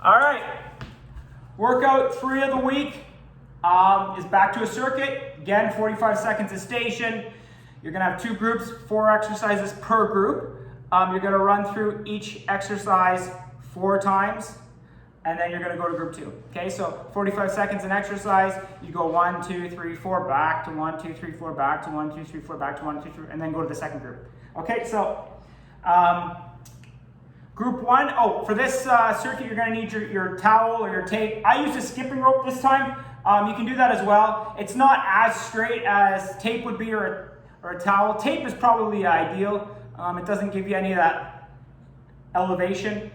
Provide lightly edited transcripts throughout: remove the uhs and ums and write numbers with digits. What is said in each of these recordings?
All right, workout 3 of the week is back to a circuit. Again, 45 seconds a station. You're gonna have 2 groups, 4 exercises per group. You're gonna run through each exercise 4 times, and then you're gonna go to group 2. Okay, so 45 seconds an exercise. You go 1, 2, 3, 4, back to 1, 2, 3, 4, back to 1, 2, 3, 4, back to 1, 2, 3, and then go to the second group. Okay, so group 1, for this circuit, you're gonna need your towel or your tape. I used a skipping rope this time. You can do that as well. It's not as straight as tape would be or a towel. Tape is probably ideal. It doesn't give you any of that elevation.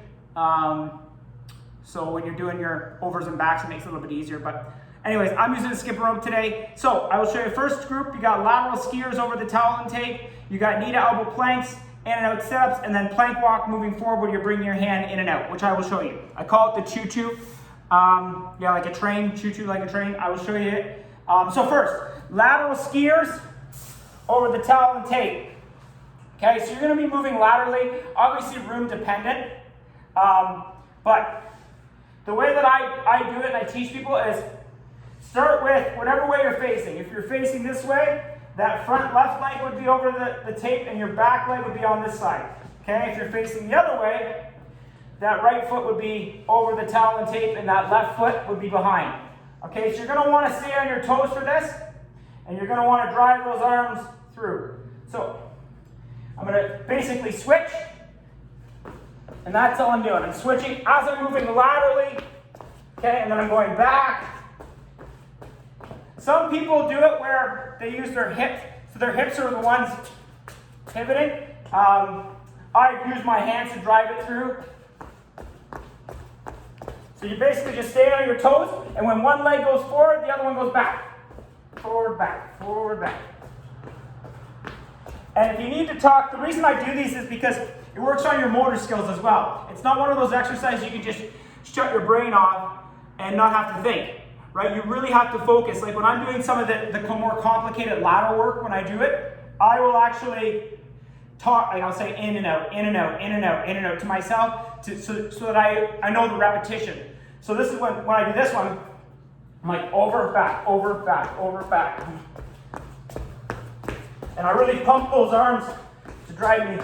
So when you're doing your overs and backs, it makes it a little bit easier. But anyways, I'm using a skipping rope today. So I will show you first group. You got lateral skiers over the towel and tape. You got knee to elbow planks, in and out sit-ups, and then plank walk moving forward. You're bringing your hand in and out, which I will show you. I call it the choo-choo. Like a train, choo-choo like a train. I will show you it. So first, lateral skiers over the towel and tape. Okay, so you're going to be moving laterally, obviously room dependent. But the way that I do it and I teach people is start with whatever way you're facing. If you're facing this way, that front left leg would be over the tape and your back leg would be on this side. Okay, if you're facing the other way, that right foot would be over the towel and tape and that left foot would be behind. Okay, so you're going to want to stay on your toes for this and you're going to want to drive those arms through. So I'm going to basically switch, and that's all I'm doing. I'm switching as I'm moving laterally, okay, and then I'm going back. Some people do it where they use their hips, so their hips are the ones pivoting. I use my hands to drive it through. So you basically just stay on your toes, and when one leg goes forward, the other one goes back. Forward, back, forward, back. And if you need to talk, the reason I do these is because it works on your motor skills as well. It's not one of those exercises you can just shut your brain off and not have to think, right? You really have to focus. Like when I'm doing some of the more complicated lateral work, when I do it, I will actually talk, like I'll say in and out, in and out, in and out, in and out to myself so that I know the repetition. So this is when I do this one, I'm like over, back, over, back, over, back. And I really pump those arms to drive me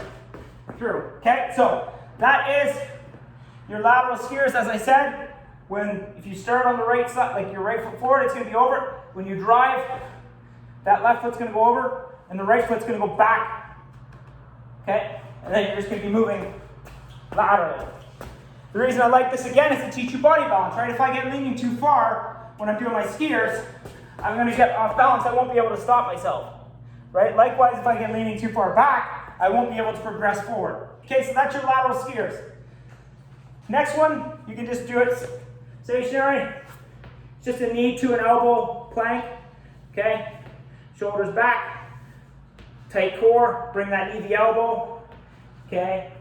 through. Okay, so that is your lateral skiers. As I said, if you start on the right side, like your right foot forward, it's going to be over. When you drive, that left foot's going to go over, and the right foot's going to go back. Okay, and then you're just going to be moving laterally. The reason I like this again is to teach you body balance. Right, if I get leaning too far when I'm doing my skiers, I'm going to get off balance. I won't be able to stop myself. Right? Likewise, if I get leaning too far back, I won't be able to progress forward. Okay, so that's your lateral skiers. Next one, you can just do it stationary. It's just a knee to an elbow plank. Okay, shoulders back, tight core, bring that knee to the elbow. Okay,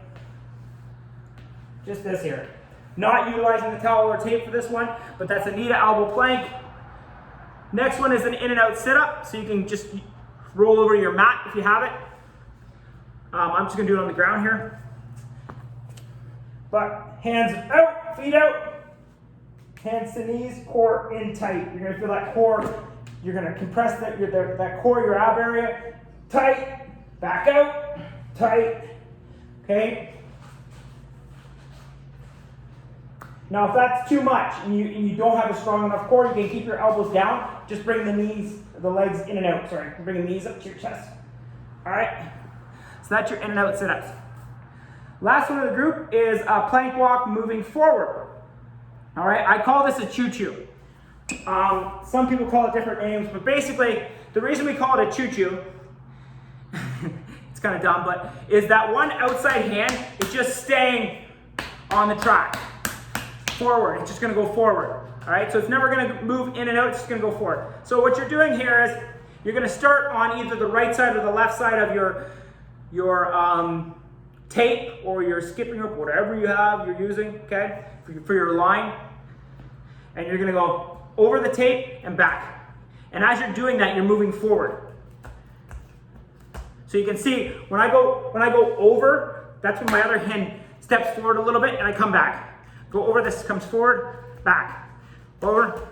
just this here. Not utilizing the towel or tape for this one, but that's a knee to elbow plank. Next one is an in and out sit up, so you can just roll over your mat if you have it. I'm just going to do it on the ground here. But hands out, feet out, hands to knees, core in tight. You're going to feel that core. You're going to compress that core, your ab area, tight, back out, tight. Okay. Now, if that's too much and you don't have a strong enough core, you can keep your elbows down. Just bring the legs in and out. Sorry, bring the knees up to your chest. All right. So that's your in and out sit-ups. Last one of the group is a plank walk moving forward. All right. I call this a choo-choo. Some people call it different names, but basically the reason we call it a choo-choo, it's kind of dumb, but is that one outside hand is just staying on the track. Forward, it's just going to go forward. All right, so it's never going to move in and out, it's just going to go forward. So what you're doing here is you're going to start on either the right side or the left side of your tape or your skipping rope, whatever you're using, okay, for your line. And you're going to go over the tape and back. And as you're doing that, you're moving forward. So you can see when I go over, that's when my other hand steps forward a little bit and I come back. Go over, this comes forward, back, over.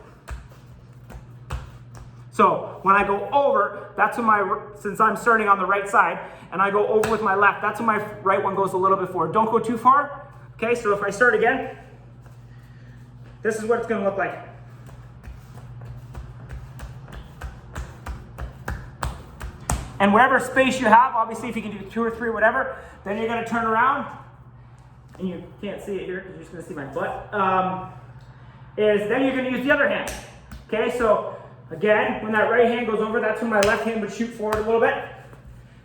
So when I go over, that's when since I'm starting on the right side, and I go over with my left, that's when my right one goes a little bit forward. Don't go too far. Okay, so if I start again, this is what it's gonna look like. And whatever space you have, obviously if you can do 2 or 3, whatever, then you're gonna turn around, and you can't see it here because you're just gonna see my butt, then you're gonna use the other hand. Okay, so again, when that right hand goes over, that's when my left hand would shoot forward a little bit.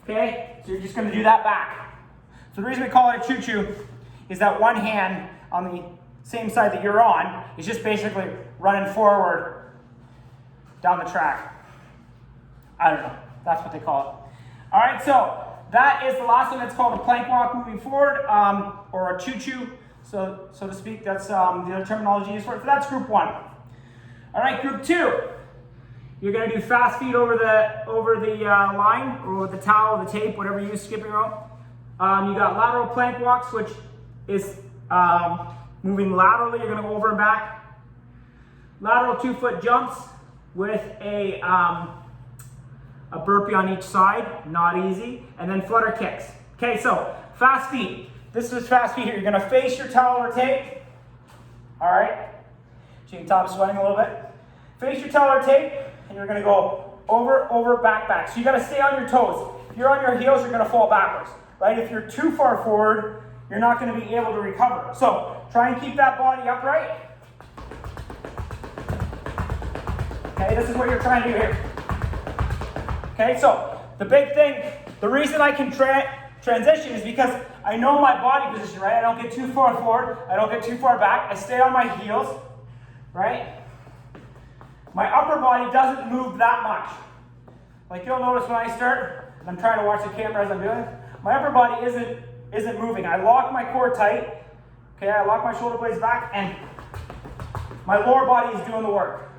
Okay, so you're just gonna do that back. So the reason we call it a choo-choo is that one hand on the same side that you're on is just basically running forward down the track. I don't know, that's what they call it. All right, so that is the last one. It's called a plank walk moving forward, or a choo-choo, so to speak. That's the other terminology used for it. So that's group 1. All right, group 2. You're gonna do fast feet over the line, or with the towel, the tape, whatever you use, skipping rope. You got lateral plank walks, which is moving laterally. You're gonna go over and back. Lateral 2-foot jumps with a burpee on each side, not easy. And then flutter kicks. Okay, so fast feet. This is fast feet here. You're gonna face your towel or tape. All right, so you can tell I'm sweating a little bit. Face your towel or tape, and you're gonna go over, over, back, back. So you gotta stay on your toes. If you're on your heels, you're gonna fall backwards, right? If you're too far forward, you're not gonna be able to recover. So try and keep that body upright. Okay, this is what you're trying to do here. Okay, so the big thing, the reason I can transition is because I know my body position, right? I don't get too far forward, I don't get too far back, I stay on my heels, right? My upper body doesn't move that much. Like you'll notice when I start, I'm trying to watch the camera as I'm doing it, my upper body isn't moving. I lock my core tight, okay? I lock my shoulder blades back, and my lower body is doing the work,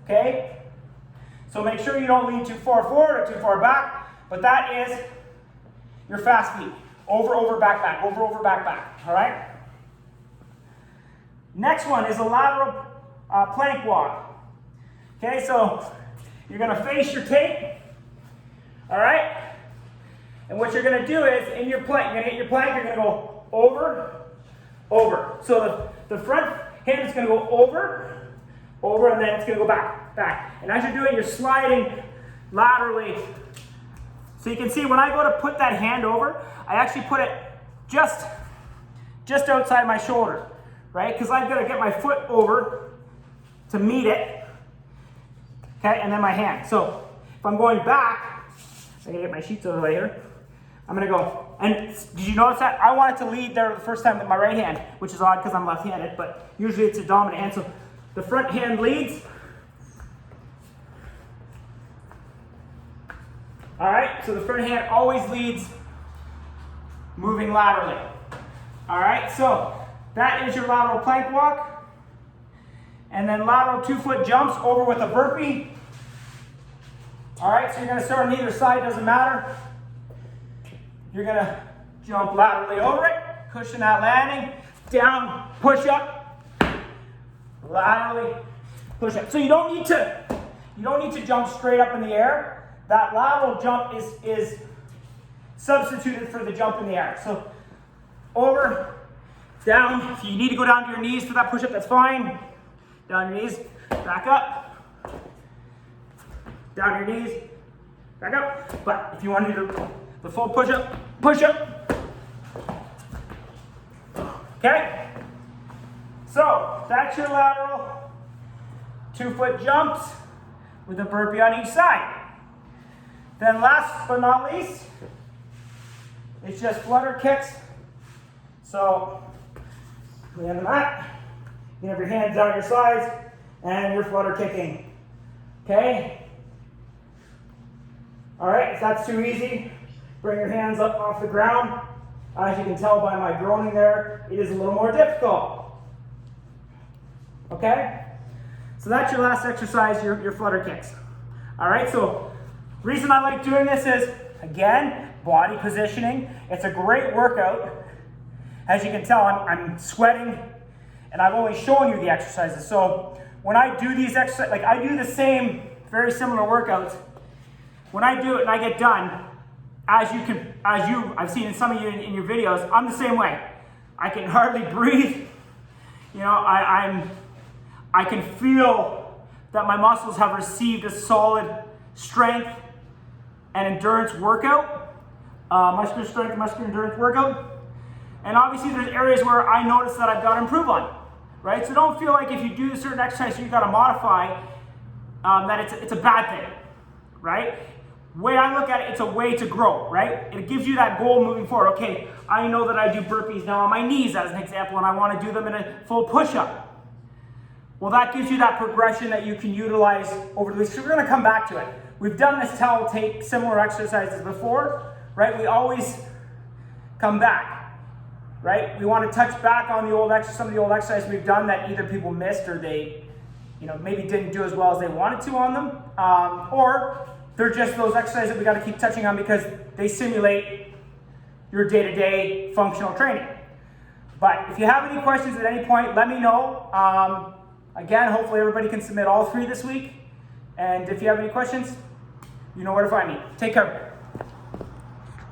okay? So make sure you don't lean too far forward or too far back, but that is your fast feet. Over, over, back, back, over, over, back, back, all right? Next one is a lateral plank walk. Okay, so you're gonna face your tape, all right? And what you're gonna do is, in your plank, you're gonna hit your plank, you're gonna go over, over. So the front hand is gonna go over, over, and then it's gonna go back, back. And as you're doing, you're sliding laterally. So you can see when I go to put that hand over, I actually put it just outside my shoulder, right? Because I've got to get my foot over to meet it, okay? And then my hand. So if I'm going back, I gotta get my sheets over here. I'm gonna go, and did you notice that? I wanted to lead there the first time with my right hand, which is odd because I'm left-handed, but usually it's a dominant hand. So the front hand leads. All right, so the front hand always leads moving laterally. All right, so that is your lateral plank walk. And then lateral 2-foot jumps over with a burpee. All right, so you're gonna start on either side, doesn't matter. You're gonna jump laterally over it, cushion that landing, down, push up, laterally, push up. So you don't need to jump straight up in the air. That lateral jump is substituted for the jump in the air. So over, down. If you need to go down to your knees for that push-up, that's fine. Down your knees, back up. Down your knees, back up. But if you want to do the full push-up, push-up. Okay? So that's your lateral 2-foot jumps with a burpee on each side. Then last but not least, it's just flutter kicks. So land on that. You have your hands down your sides and you're flutter kicking. Okay? All right, if that's too easy, bring your hands up off the ground. As you can tell by my groaning there, it is a little more difficult. Okay? So that's your last exercise, your flutter kicks. All right, so the reason I like doing this is, again, body positioning. It's a great workout. As you can tell, I'm sweating and I've only shown you the exercises. So when I do these exercises, like I do the same, very similar workouts. When I do it and I get done, I've seen in some of you in your videos, I'm the same way. I can hardly breathe. You know, I can feel that my muscles have received a solid strength and endurance workout, muscular strength and muscular endurance workout. And obviously there's areas where I notice that I've got to improve on, right? So don't feel like if you do a certain exercise you've got to modify, that it's a bad thing, right? Way I look at it, it's a way to grow, right? It gives you that goal moving forward. Okay, I know that I do burpees now on my knees as an example, and I want to do them in a full push-up. Well, that gives you that progression that you can utilize over the week. So we're going to come back to it. We've done this towel tape, similar exercises before, right? We always come back, right? We want to touch back on some of the old exercises we've done that either people missed or they, maybe didn't do as well as they wanted to on them, or they're just those exercises that we got to keep touching on because they simulate your day-to-day functional training. But if you have any questions at any point, let me know. Again, hopefully everybody can submit all 3 this week. And if you have any questions, you know where to find me. Take care.